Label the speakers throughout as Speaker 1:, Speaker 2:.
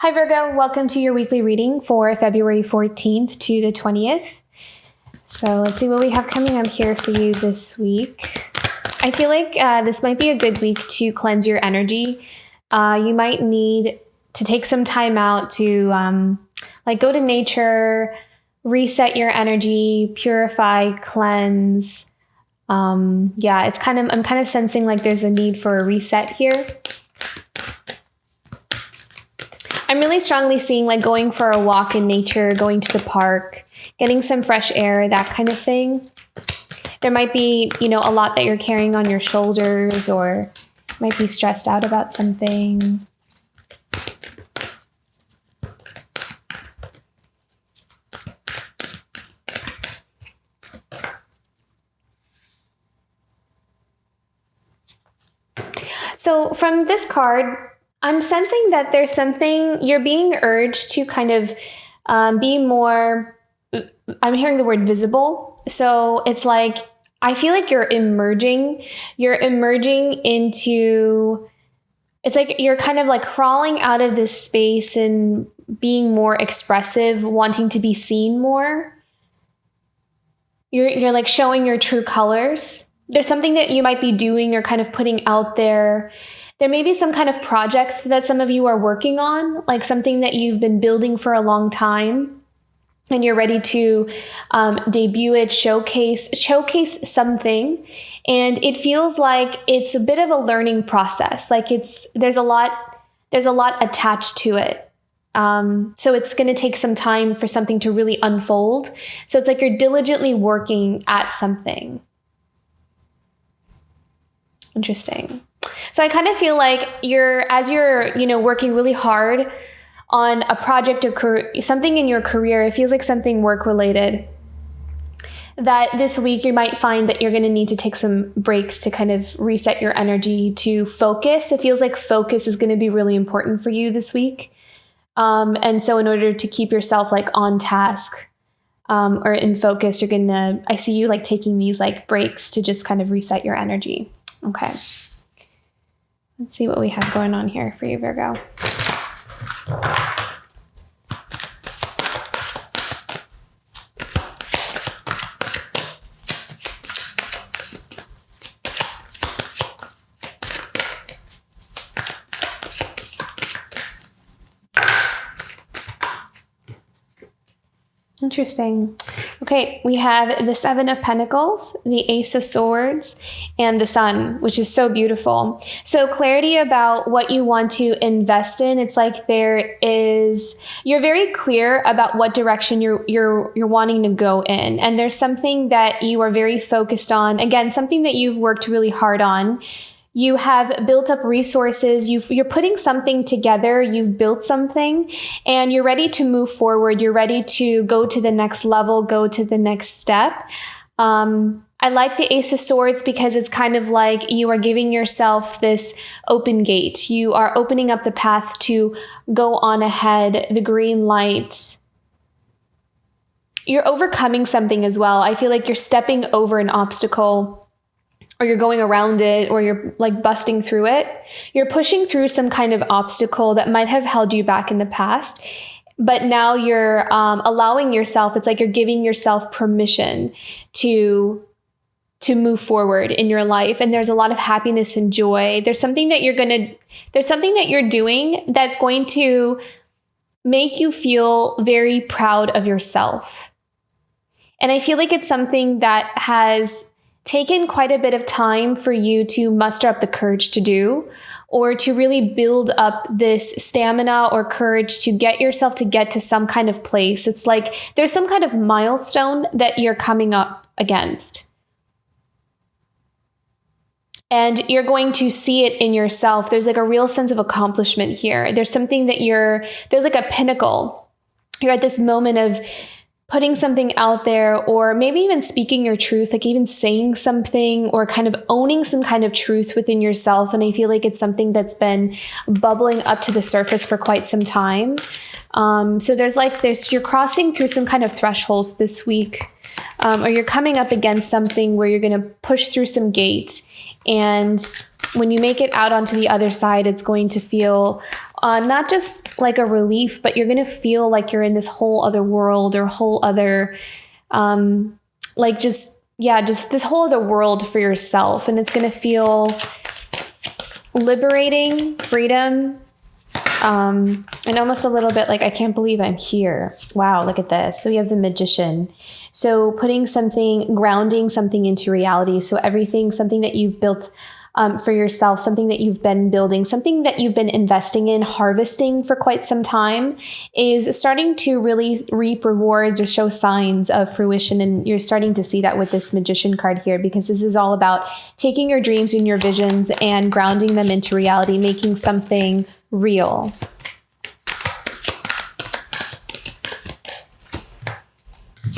Speaker 1: Hi Virgo, welcome to your weekly reading for February 14th to the 20th. So let's see what we have coming up here for you this week. I feel like this might be a good week to cleanse your energy. You might need to take some time out to go to nature, reset your energy, purify, cleanse. I'm kind of sensing like there's a need for a reset here. I'm really strongly seeing like going for a walk in nature, going to the park, getting some fresh air, that kind of thing. There might be, a lot that you're carrying on your shoulders, or might be stressed out about something. So from this card, I'm sensing that there's something you're being urged to kind of be more, I'm hearing the word visible. So it's like, I feel like you're emerging into, it's like you're kind of like crawling out of this space and being more expressive, wanting to be seen more. You're like showing your true colors. There's something that you might be doing or kind of putting out there. There may be some kind of project that some of you are working on, like something that you've been building for a long time, and you're ready to debut it, showcase something. And it feels like it's a bit of a learning process. Like there's a lot attached to it. So it's going to take some time for something to really unfold. So it's like you're diligently working at something. Interesting. So I kind of feel like as you're working really hard on a project or something in your career, it feels like something work related, that this week you might find that you're going to need to take some breaks to kind of reset your energy, to focus. It feels like focus is going to be really important for you this week. And so in order to keep yourself like on task or in focus, I see you like taking these like breaks to just kind of reset your energy. Okay. Let's see what we have going on here for you, Virgo. Interesting. Okay, we have the Seven of Pentacles, the Ace of Swords, and the Sun, which is so beautiful. So clarity about what you want to invest in. It's like you're very clear about what direction you're wanting to go in. And there's something that you are very focused on. Again, something that you've worked really hard on. You have built up resources, you're putting something together, you've built something, and you're ready to move forward. You're ready to go to the next level, go to the next step. I like the Ace of Swords because it's kind of like you are giving yourself this open gate. You are opening up the path to go on ahead, the green light. You're overcoming something as well. I feel like you're stepping over an obstacle, or you're going around it, or you're like busting through it. You're pushing through some kind of obstacle that might have held you back in the past. But now you're allowing yourself, it's like you're giving yourself permission to move forward in your life. And there's a lot of happiness and joy. There's something that you're doing that's going to make you feel very proud of yourself. And I feel like it's something that has taken quite a bit of time for you to muster up the courage to do, or to really build up this stamina or courage to get yourself to get to some kind of place. It's like there's some kind of milestone that you're coming up against. And you're going to see it in yourself. There's like a real sense of accomplishment here. There's something there's like a pinnacle. You're at this moment of putting something out there, or maybe even speaking your truth, like even saying something, or kind of owning some kind of truth within yourself. And I feel like it's something that's been bubbling up to the surface for quite some time. So you're crossing through some kind of thresholds this week, or you're coming up against something where you're going to push through some gate. And when you make it out onto the other side, it's going to feel not just like a relief, but you're going to feel like you're in this whole other world or whole other, just this whole other world for yourself. And it's going to feel liberating, freedom, and almost a little bit like, I can't believe I'm here. Wow, look at this. So we have the Magician. So grounding something into reality. So everything, something that you've built for yourself, something that you've been building, something that you've been investing in, harvesting for quite some time, is starting to really reap rewards or show signs of fruition. And you're starting to see that with this Magician card here, because this is all about taking your dreams and your visions and grounding them into reality, making something real.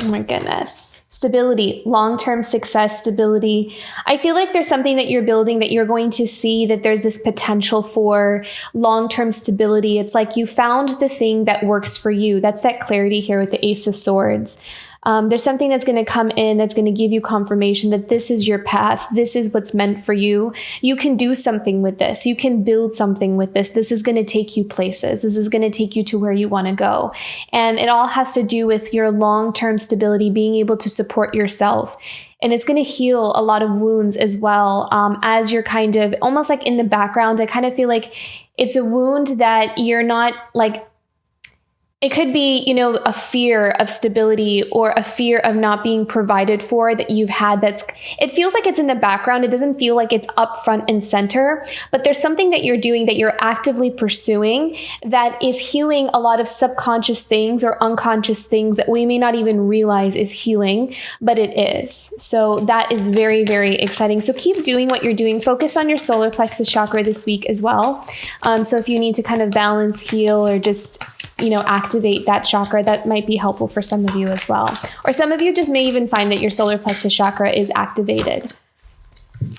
Speaker 1: Oh my goodness. Stability, long-term success, stability. I feel like there's something that you're building that you're going to see that there's this potential for long-term stability. It's like you found the thing that works for you. That's that clarity here with the Ace of Swords. There's something that's going to come in that's going to give you confirmation that this is your path. This is what's meant for you. You can do something with this. You can build something with this. This is going to take you places. This is going to take you to where you want to go. And it all has to do with your long-term stability, being able to support yourself. And it's going to heal a lot of wounds as well. As you're kind of almost like in the background, I kind of feel like it's a wound that you're not like, it could be, a fear of stability or a fear of not being provided for that you've had. It feels like it's in the background. It doesn't feel like it's up front and center, but there's something that you're doing that you're actively pursuing that is healing a lot of subconscious things or unconscious things that we may not even realize is healing, but it is. So that is very, very exciting. So keep doing what you're doing. Focus on your solar plexus chakra this week as well. So if you need to kind of balance, heal, or just activate that chakra, that might be helpful for some of you as well. Or some of you just may even find that your solar plexus chakra is activated.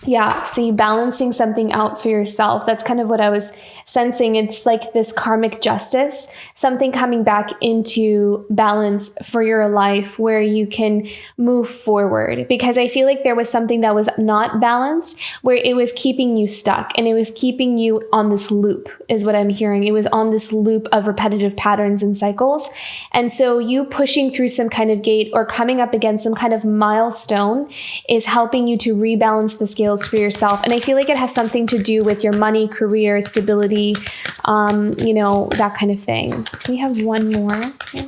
Speaker 1: Yeah, see, balancing something out for yourself. That's kind of what I was sensing. It's like this karmic justice, something coming back into balance for your life where you can move forward. Because I feel like there was something that was not balanced, where it was keeping you stuck and it was keeping you on this loop, is what I'm hearing. It was on this loop of repetitive patterns and cycles. And so you pushing through some kind of gate or coming up against some kind of milestone is helping you to rebalance the scales for yourself. And I feel like it has something to do with your money, career, stability, that kind of thing. Can we have one more? Yeah.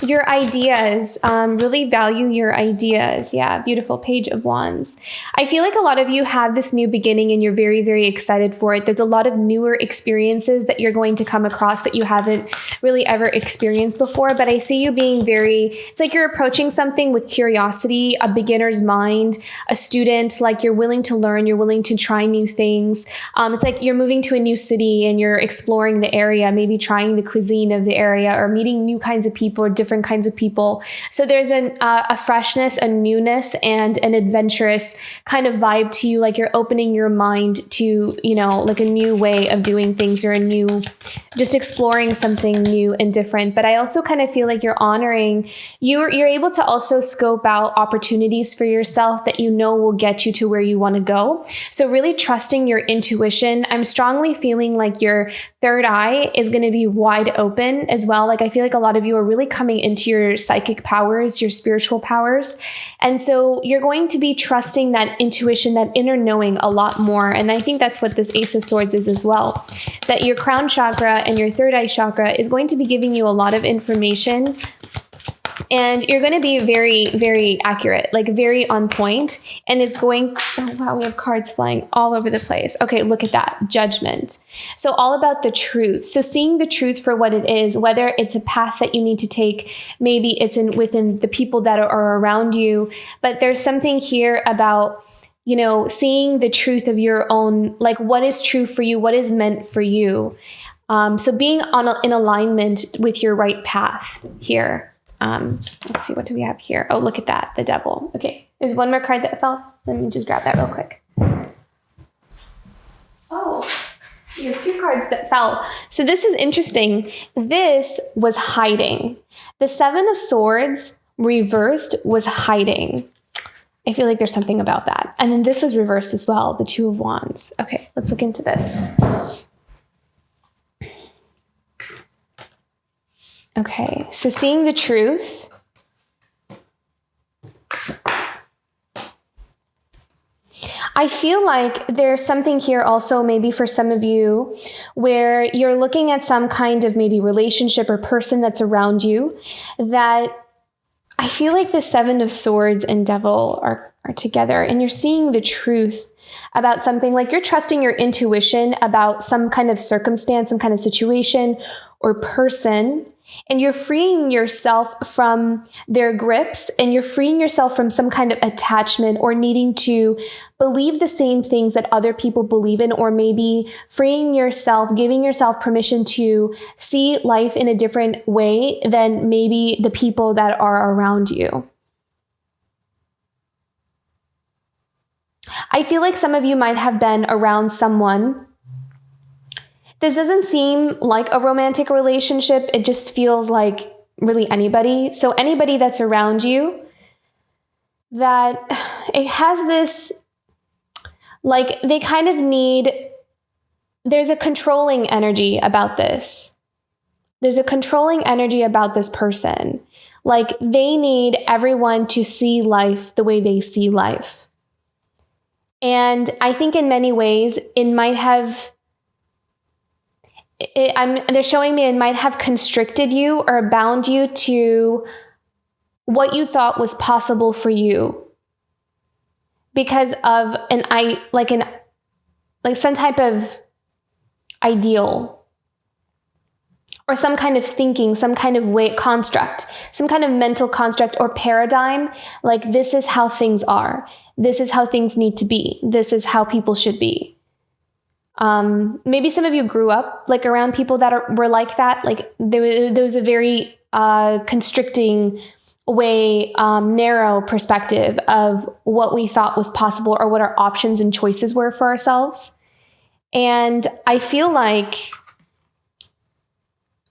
Speaker 1: Your ideas, really value your ideas. Yeah, beautiful Page of Wands. I feel like a lot of you have this new beginning and you're very, very excited for it. There's a lot of newer experiences that you're going to come across that you haven't really ever experienced before. But I see you being it's like you're approaching something with curiosity, a beginner's mind, a student, like you're willing to learn, you're willing to try new things. It's like you're moving to a new city and you're exploring the area, maybe trying the cuisine of the area or meeting new kinds of people or different kinds of people. So there's a freshness, a newness, and an adventurous kind of vibe to you. Like you're opening your mind to, like a new way of doing things or just exploring something new and different. But I also kind of feel like you're honoring, you're able to also scope out opportunities for yourself that will get you to where you want to go. So really trusting your intuition. I'm strongly feeling like your third eye is going to be wide open as well. Like I feel like a lot of you are really coming into your psychic powers, your spiritual powers. And so you're going to be trusting that intuition, that inner knowing a lot more. And I think that's what this Ace of Swords is as well. That your crown chakra and your third eye chakra is going to be giving you a lot of information. And you're going to be very, very accurate, like very on point. And it's going, oh wow, we have cards flying all over the place. Okay, look at that. Judgment. So all about the truth. So seeing the truth for what it is, whether it's a path that you need to take, maybe it's within the people that are around you. But there's something here about, seeing the truth of your own, like what is true for you, what is meant for you. So being in alignment with your right path here. Let's see, what do we have here? Oh, look at that, the Devil. Okay, there's one more card that fell. Let me just grab that real quick. Oh, you have two cards that fell. So this is interesting. This was hiding. The Seven of Swords reversed was hiding. I feel like there's something about that. And then this was reversed as well, the Two of Wands. Okay, let's look into this. Okay, so seeing the truth. I feel like there's something here also maybe for some of you where you're looking at some kind of maybe relationship or person that's around you that I feel like the Seven of Swords and Devil are together, and you're seeing the truth about something, like you're trusting your intuition about some kind of circumstance, some kind of situation or person, and you're freeing yourself from their grips, and you're freeing yourself from some kind of attachment or needing to believe the same things that other people believe in, or maybe freeing yourself, giving yourself permission to see life in a different way than maybe the people that are around you. I feel like some of you might have been around someone. This doesn't seem like a romantic relationship. It just feels like really anybody. So anybody that's around you, that it has this, like they kind of need, there's a controlling energy about this. There's a controlling energy about this person. Like they need everyone to see life the way they see life. And I think in many ways it might have, they're showing me it might have constricted you or bound you to what you thought was possible for you because of some type of ideal or some kind of thinking, some kind of way construct, some kind of mental construct or paradigm. Like this is how things are. This is how things need to be. This is how people should be. Maybe some of you grew up like around people that were like that. Like there was a very constricting way, narrow perspective of what we thought was possible or what our options and choices were for ourselves. And I feel like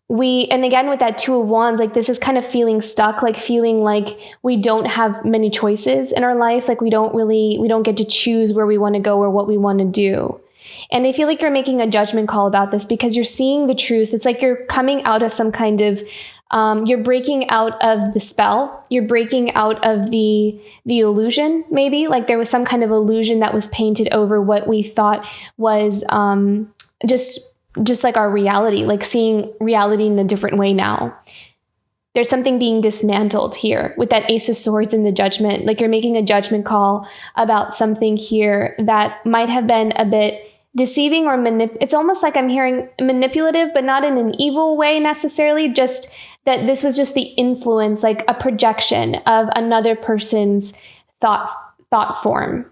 Speaker 1: and again with that Two of Wands, like this is kind of feeling stuck, like feeling like we don't have many choices in our life. Like we don't get to choose where we want to go or what we want to do. And I feel like you're making a judgment call about this because you're seeing the truth. It's like you're coming out of some kind of, you're breaking out of the spell. You're breaking out of the illusion, maybe. Like there was some kind of illusion that was painted over what we thought was just like our reality, like seeing reality in a different way now. There's something being dismantled here with that Ace of Swords and the Judgment. Like you're making a judgment call about something here that might have been a bit deceiving or it's almost like I'm hearing manipulative, but not in an evil way necessarily, just that this was just the influence, like a projection of another person's thought form.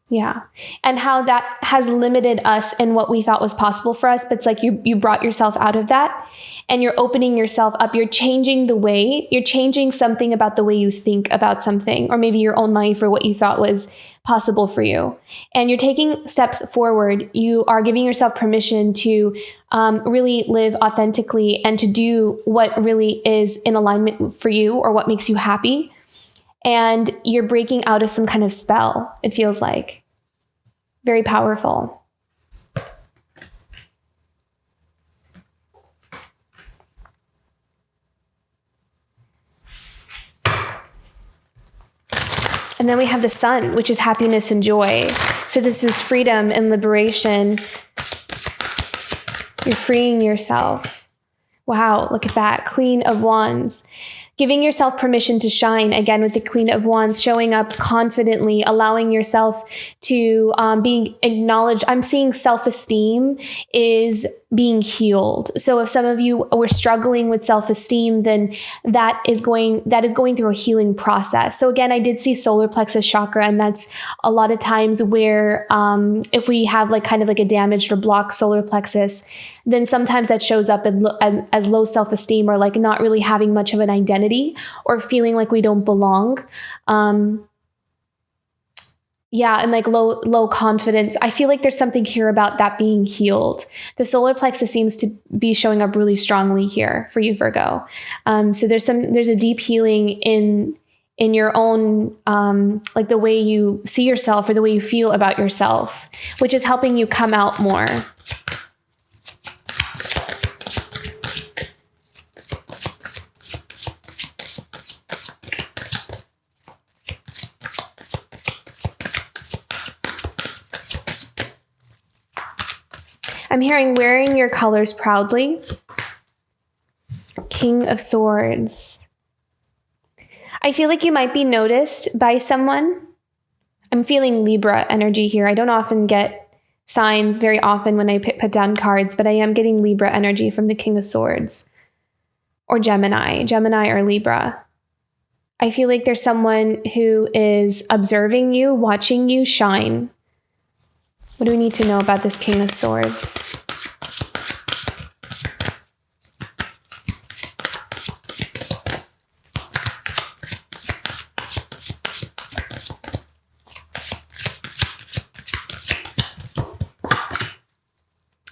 Speaker 1: Yeah. And how that has limited us in what we thought was possible for us. But it's like you brought yourself out of that and you're opening yourself up. You're changing something about the way you think about something, or maybe your own life or what you thought was possible for you. And you're taking steps forward. You are giving yourself permission to really live authentically and to do what really is in alignment for you or what makes you happy. And you're breaking out of some kind of spell, it feels like. Very powerful. And then we have the Sun, which is happiness and joy. So this is freedom and liberation. You're freeing yourself. Wow, look at that. Queen of Wands. Giving yourself permission to shine, again with the Queen of Wands, showing up confidently, allowing yourself to being acknowledged. I'm seeing self-esteem is being healed. So if some of you were struggling with self-esteem, then that is going through a healing process. So again, I did see solar plexus chakra, and that's a lot of times where if we have like kind of like a damaged or blocked solar plexus, then sometimes that shows up as low self-esteem or like not really having much of an identity or feeling like we don't belong. And like low confidence. I feel like there's something here about that being healed. The solar plexus seems to be showing up really strongly here for you, Virgo. So there's a deep healing in your own, like the way you see yourself or the way you feel about yourself, which is helping you come out more. I'm hearing wearing your colors proudly. King of Swords. I feel like you might be noticed by someone. I'm feeling Libra energy here. I don't often get signs very often when I put down cards, but I am getting Libra energy from the King of Swords. Or Gemini or Libra. I feel like there's someone who is observing you, watching you shine. What do we need to know about this King of Swords?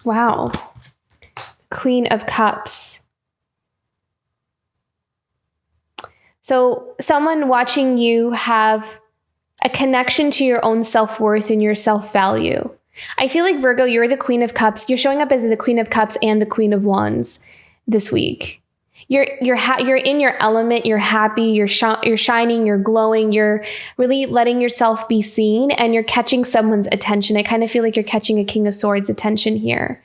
Speaker 1: Wow. Queen of Cups. So someone watching you have a connection to your own self-worth and your self-value. I feel like, Virgo, you're the Queen of Cups. You're showing up as the Queen of Cups and the Queen of Wands this week. You're in your element. You're happy. You're shining. You're glowing. You're really letting yourself be seen, and you're catching someone's attention. I kind of feel like you're catching a King of Swords attention here.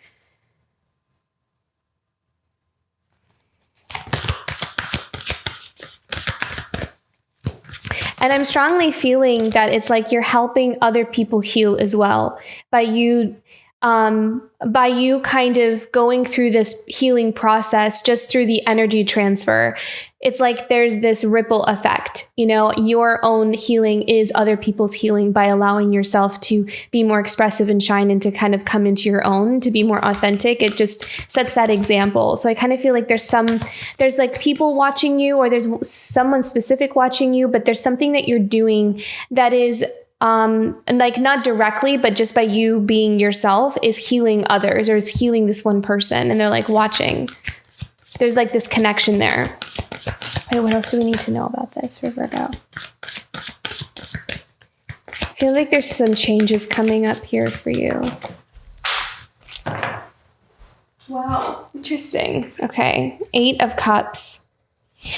Speaker 1: And I'm strongly feeling that it's like you're helping other people heal as well by you kind of going through this healing process just through the energy transfer. It's like there's this ripple effect. You know, your own healing is other people's healing by allowing yourself to be more expressive and shine and to kind of come into your own, to be more authentic. It just sets that example. So I kind of feel like there's like people watching you, or there's someone specific watching you, but there's something that you're doing that is and like not directly, but just by you being yourself is healing others, or is healing this one person, and they're like watching. There's like this connection there. Wait, what else do we need to know about this for Virgo? I feel like there's some changes coming up here for you. Wow, interesting. Okay, 8 of Cups.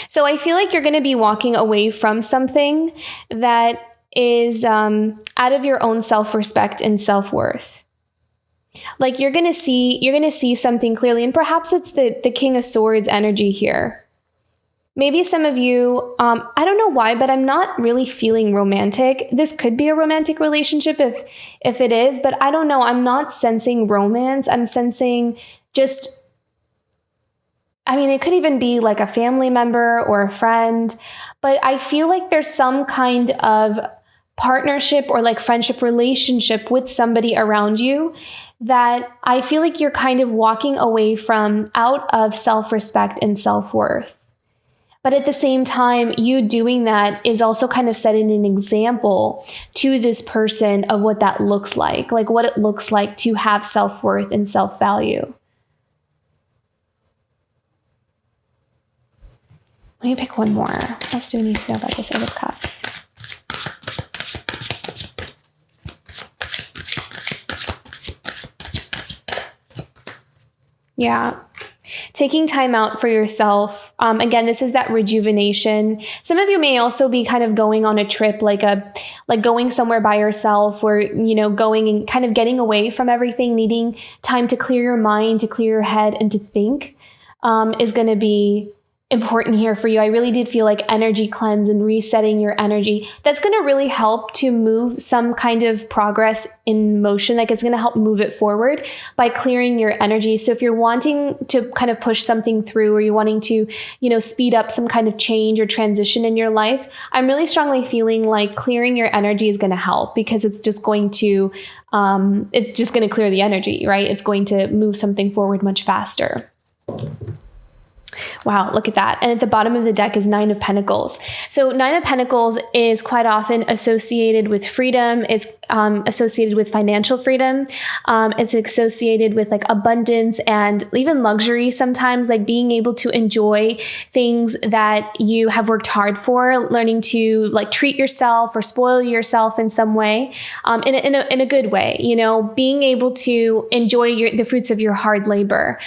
Speaker 1: So I feel like you're going to be walking away from something that is out of your own self-respect and self-worth. Like you're going to see something clearly, and perhaps it's the King of Swords energy here. Maybe some of you, I don't know why, but I'm not really feeling romantic. This could be a romantic relationship if it is, but I don't know. I'm not sensing romance. I'm sensing just, I mean, it could even be like a family member or a friend, but I feel like there's some kind of partnership or like friendship relationship with somebody around you that I feel like you're kind of walking away from out of self-respect and self-worth. But at the same time, you doing that is also kind of setting an example to this person of what that looks like what it looks like to have self-worth and self-value. Let me pick one more. What else do we need to know about this 8 of Cups? Yeah. Taking time out for yourself. Again, this is that rejuvenation. Some of you may also be kind of going on a trip, like going somewhere by yourself, or, you know, going and kind of getting away from everything, needing time to clear your mind, to clear your head, and to think is going to be important here for you. I really did feel like energy cleanse and resetting your energy. That's going to really help to move some kind of progress in motion. Like it's going to help move it forward by clearing your energy. So if you're wanting to kind of push something through, or you're wanting to, you know, speed up some kind of change or transition in your life, I'm really strongly feeling like clearing your energy is going to help, because it's just going to clear the energy, right? It's going to move something forward much faster. Wow, look at that. And at the bottom of the deck is 9 of Pentacles. So 9 of Pentacles is quite often associated with freedom. It's associated with financial freedom. It's associated with like abundance and even luxury sometimes, like being able to enjoy things that you have worked hard for, learning to like treat yourself or spoil yourself in some way, in a good way, being able to enjoy the fruits of your hard labor.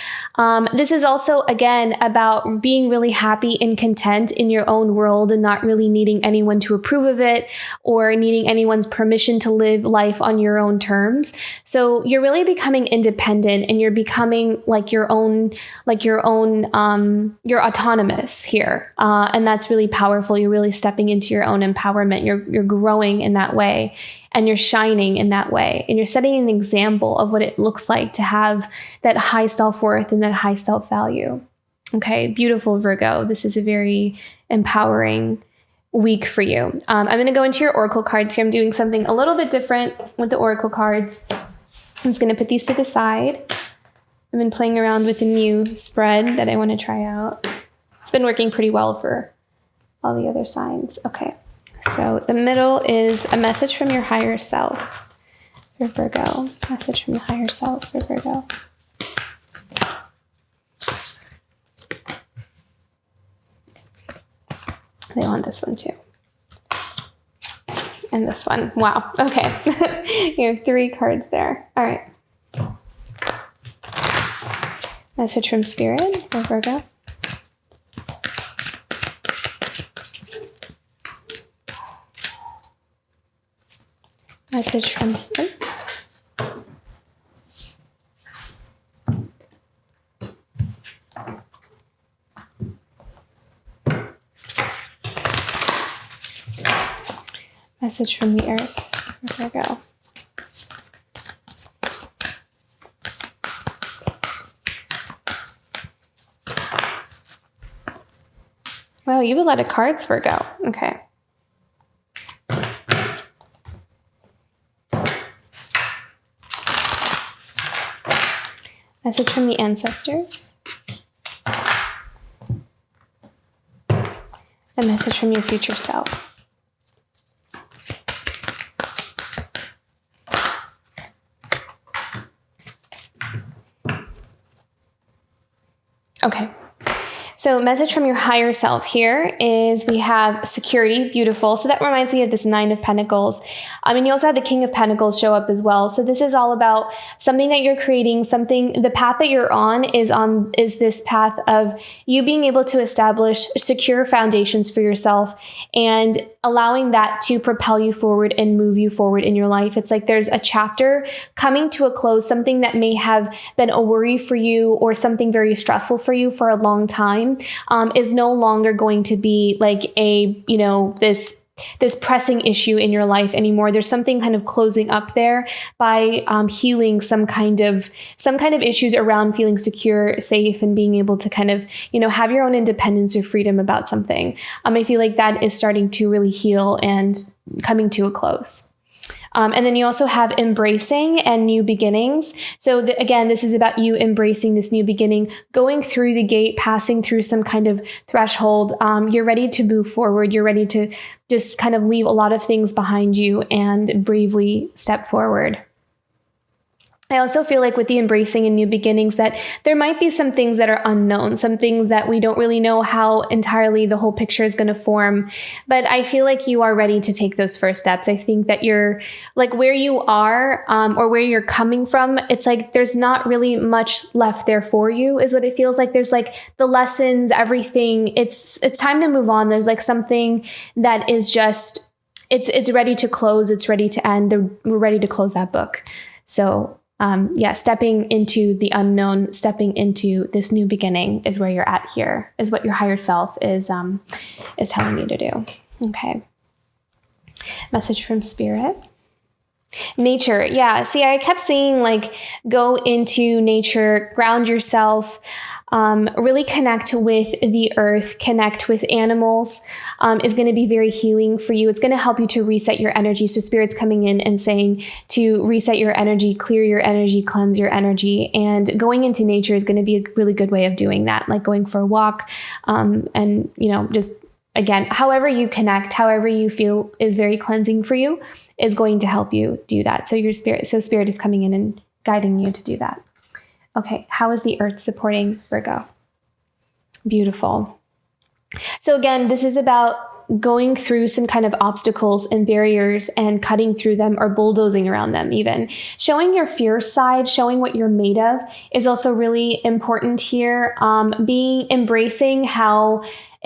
Speaker 1: This is also, again, about being really happy and content in your own world and not really needing anyone to approve of it or needing anyone's permission to live life on your own terms. So you're really becoming independent and you're becoming you're autonomous here. And that's really powerful. You're really stepping into your own empowerment. You're growing in that way. And you're shining in that way. And you're setting an example of what it looks like to have that high self-worth and that high self-value. Okay, beautiful Virgo. This is a very empowering week for you. I'm going to go into your oracle cards here. I'm doing something a little bit different with the oracle cards. I'm just going to put these to the side. I've been playing around with a new spread that I want to try out. It's been working pretty well for all the other signs. Okay. So the middle is a message from your higher self for Virgo. Message from your higher self for Virgo. They want this one too. And this one. Wow. Okay. You have 3 cards there. All right. Message from Spirit for Virgo. Message from Spirit. Message from the Earth for Virgo. Wow, you have a lot of cards, Virgo. Okay. Message from the ancestors. A message from your future self. Okay. So message from your higher self here is we have security, beautiful. So that reminds me of this 9 of Pentacles. And you also have the King of Pentacles show up as well. So this is all about something that you're creating, the path that you're on is this path of you being able to establish secure foundations for yourself and allowing that to propel you forward and move you forward in your life. It's like there's a chapter coming to a close, something that may have been a worry for you or something very stressful for you for a long time, is no longer going to be like this pressing issue in your life anymore. There's something kind of closing up there by healing some kind of issues around feeling secure, safe, and being able to kind of, have your own independence or freedom about something. I feel like that is starting to really heal and coming to a close. And then you also have embracing and new beginnings. So again, this is about you embracing this new beginning, going through the gate, passing through some kind of threshold. You're ready to move forward. You're ready to just kind of leave a lot of things behind you and bravely step forward. I also feel like with the embracing and new beginnings that there might be some things that are unknown, some things that we don't really know how entirely the whole picture is going to form. But I feel like you are ready to take those first steps. I think that you're like where you are or where you're coming from. It's like there's not really much left there for you is what it feels like. There's like the lessons, everything. It's time to move on. There's like something that is just, it's ready to close. It's ready to end. We're ready to close that book. So stepping into the unknown, stepping into this new beginning is where you're at here, is what your higher self is telling you to do. Okay. Message from Spirit. Nature. Yeah. See, I kept saying like, go into nature, ground yourself, really connect with the earth, connect with animals, is going to be very healing for you. It's going to help you to reset your energy. So Spirit's coming in and saying to reset your energy, clear your energy, cleanse your energy. And going into nature is going to be a really good way of doing that, like going for a walk, and, just again, however you connect, however you feel is very cleansing for you, is going to help you do that. So spirit is coming in and guiding you to do that. Okay, how is the earth supporting Virgo? Beautiful. So again, this is about going through some kind of obstacles and barriers and cutting through them or bulldozing around them even. Showing your fierce side, showing what you're made of is also really important here.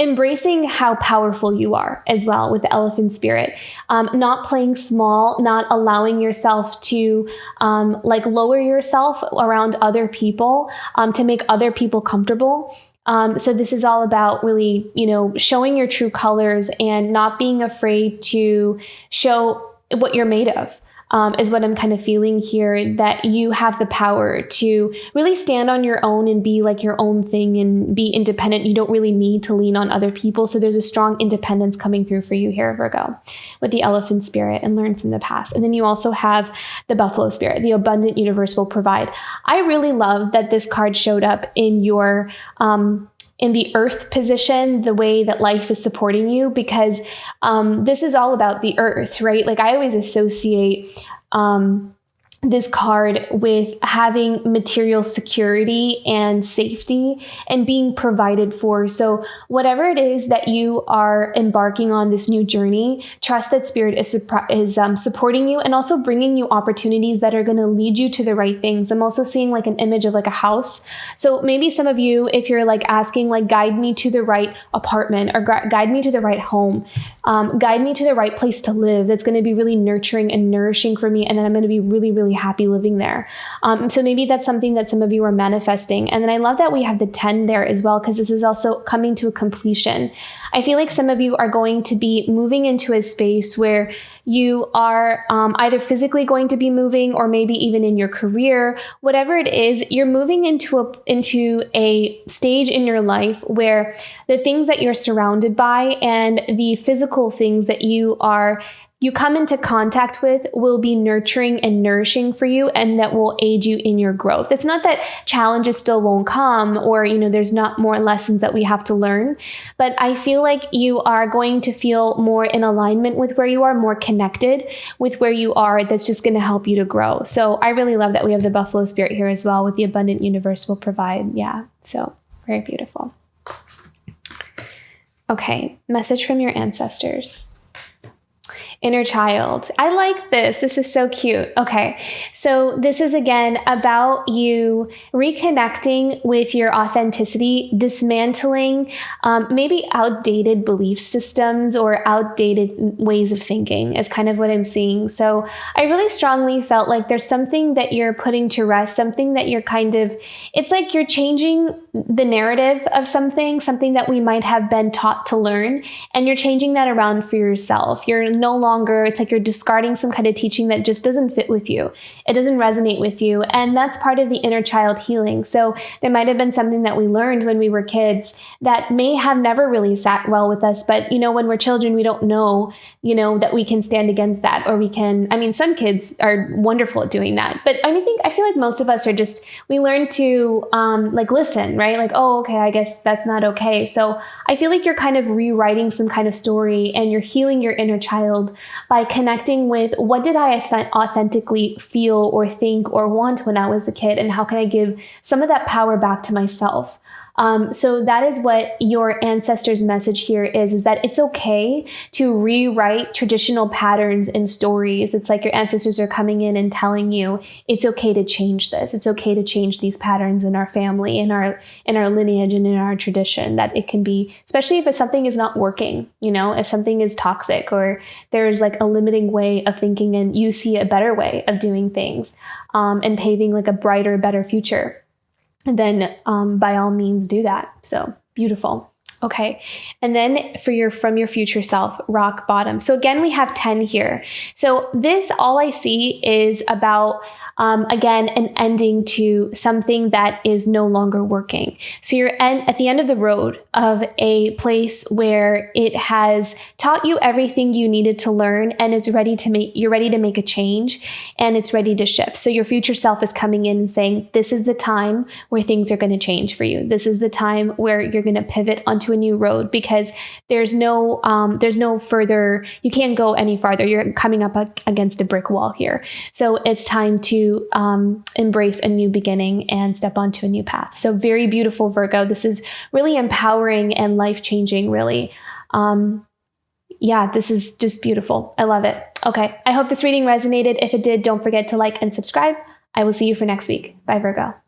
Speaker 1: Embracing how powerful you are as well with the elephant spirit. Not playing small, not allowing yourself to lower yourself around other people to make other people comfortable. So this is all about really, showing your true colors and not being afraid to show what you're made of. Is what I'm kind of feeling here, that you have the power to really stand on your own and be like your own thing and be independent. You don't really need to lean on other people. So there's a strong independence coming through for you here, Virgo, with the elephant spirit, and learn from the past. And then you also have the buffalo spirit, the abundant universe will provide. I really love that this card showed up in your, in the earth position, the way that life is supporting you, because this is all about the earth, right? Like I always associate this card with having material security and safety and being provided for. So whatever it is that you are embarking on this new journey, trust that spirit is supporting you and also bringing you opportunities that are going to lead you to the right things. I'm also seeing like an image of like a house. So maybe some of you, if you're like asking, like, guide me to the right apartment or guide me to the right home, guide me to the right place to live that's going to be really nurturing and nourishing for me. And then I'm going to be really, really happy living there. So maybe that's something that some of you are manifesting. And then I love that we have the 10 there as well, because this is also coming to a completion. I feel like some of you are going to be moving into a space where you are either physically going to be moving, or maybe even in your career, whatever it is, you're moving into a stage in your life where the things that you're surrounded by and the physical things that you come into contact with will be nurturing and nourishing for you, and that will aid you in your growth. It's not that challenges still won't come, or, there's not more lessons that we have to learn, but I feel like you are going to feel more in alignment with where you are, more connected with where you are. That's just going to help you to grow. So I really love that we have the buffalo spirit here as well, with the abundant universe will provide. Yeah. So very beautiful. Okay. Message from your ancestors. Inner child. I like this. This is so cute. Okay. So this is again about you reconnecting with your authenticity, dismantling maybe outdated belief systems or outdated ways of thinking is kind of what I'm seeing. So I really strongly felt like there's something that you're putting to rest, something that you're it's like you're changing the narrative of something that we might have been taught to learn, and you're changing that around for yourself. You're no longer, it's like you're discarding some kind of teaching that just doesn't fit with you. It doesn't resonate with you. And that's part of the inner child healing. So there might have been something that we learned when we were kids that may have never really sat well with us. But, when we're children, we don't know, that we can stand against that, or some kids are wonderful at doing that. But I feel like most of us are we learn to listen, right? Like, oh, okay, I guess that's not okay. So I feel like you're kind of rewriting some kind of story, and you're healing your inner child by connecting with, what did I authentically feel or think or want when I was a kid, and how can I give some of that power back to myself? So that is what your ancestors' message here is that it's okay to rewrite traditional patterns and stories. It's like your ancestors are coming in and telling you it's okay to change this. It's okay to change these patterns in our family, in our lineage, and in our tradition. That it can be, especially if something is not working, if something is toxic, or there's like a limiting way of thinking and you see a better way of doing things, and paving like a brighter, better future. Then by all means do that. So beautiful. Okay. And then from your future self, rock bottom. So again, we have 10 here. So this, all I see is about, again, an ending to something that is no longer working. So you're at the end of the road of a place where it has taught you everything you needed to learn, and you're ready to make a change, and it's ready to shift. So your future self is coming in and saying, this is the time where things are going to change for you. This is the time where you're going to pivot onto onto a new road, because there's no further, you can't go any farther. You're coming up against a brick wall here. So it's time to embrace a new beginning and step onto a new path. So very beautiful, Virgo. This is really empowering and life-changing, really. This is just beautiful. I love it. Okay. I hope this reading resonated. If it did, don't forget to like and subscribe. I will see you for next week. Bye, Virgo.